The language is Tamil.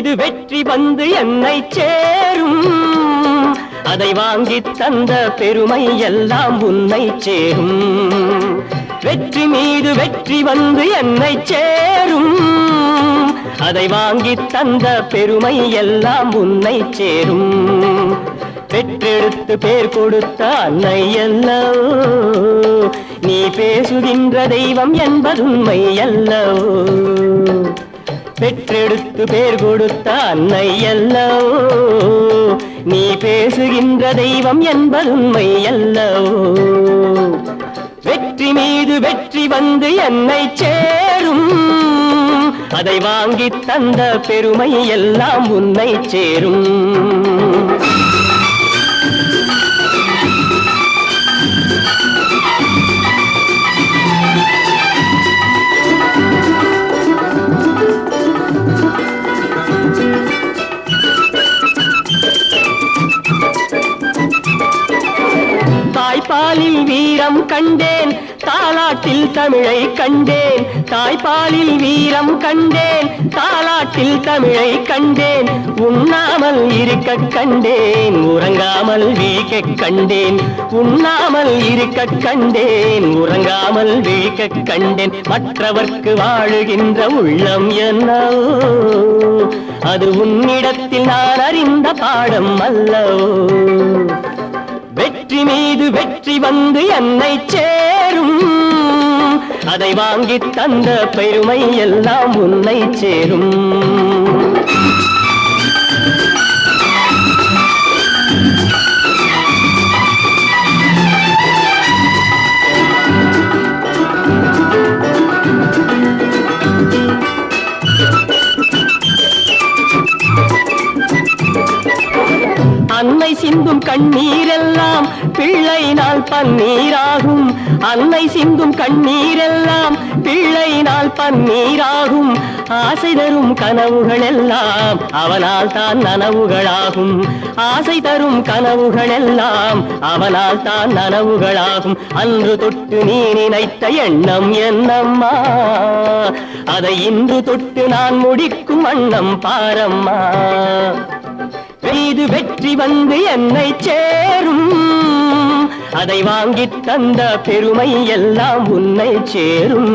மீது வெற்றி வந்து என்னை சேரும். அதை வாங்கி தந்த பெருமை எல்லாம் உன்னை சேரும். வெற்றி மீது வெற்றி வந்து என்னை சேரும். அதை வாங்கி தந்த பெருமை எல்லாம் உன்னை சேரும். பெற்றெடுத்து பேர் கொடுத்த அன்னை அல்லவோ நீ பேசுகின்ற தெய்வம் என்பதுண்மை அல்லவோ. பெற்றெடுத்து பேர் கொடுத்த அன்னை அல்லவோ நீ பேசுகின்ற தெய்வம் என்பதுண்மை அல்லவோ. வெற்றி மீது வெற்றி வந்து என்னை சேரும். அதை வாங்கி தந்த பெருமை எல்லாம் உன்னை சேரும். தாய்ப்பாலில் வீரம் கண்டேன், தாலாட்டில் தமிழை கண்டேன். தாய்ப்பாலில் வீரம் கண்டேன், தாலாட்டில் தமிழை கண்டேன். உண்ணாமல் இருக்க கண்டேன், உறங்காமல் விழிக்க கண்டேன். உண்ணாமல் இருக்க கண்டேன், உறங்காமல் விழிக்க கண்டேன். மற்றவர்க்கு வாழுகின்ற உள்ளம் என்னவோ அது உன்னிடத்தில் நான் அறிந்த பாடம் அல்லவோ. வெற்றி மீது வெற்றி வந்து என்னை சேரும். அதை வாங்கி தந்த பெருமை எல்லாம் உன்னை சேரும். அன்னை சிந்தும் கண்ணீரெல்லாம் பிள்ளையினால் பன்னீராகும். அன்னை சிந்தும் கண்ணீரெல்லாம் பிள்ளையினால் பன்னீராகும். ஆசை தரும் கனவுகள் எல்லாம் அவனால் தான் நனவுகளாகும். ஆசை தரும் கனவுகள் எல்லாம் அவனால் தான் நனவுகளாகும். அன்று தொட்டு நீ நினைத்த எண்ணம் என்னம்மா, அதை இன்று தொட்டு நான் முடிக்கும் வண்ணம் பாரம்மா. மீது வெற்றி வந்து என்னை சேரும். அதை வாங்கி தந்த பெருமை எல்லாம் உன்னை சேரும்.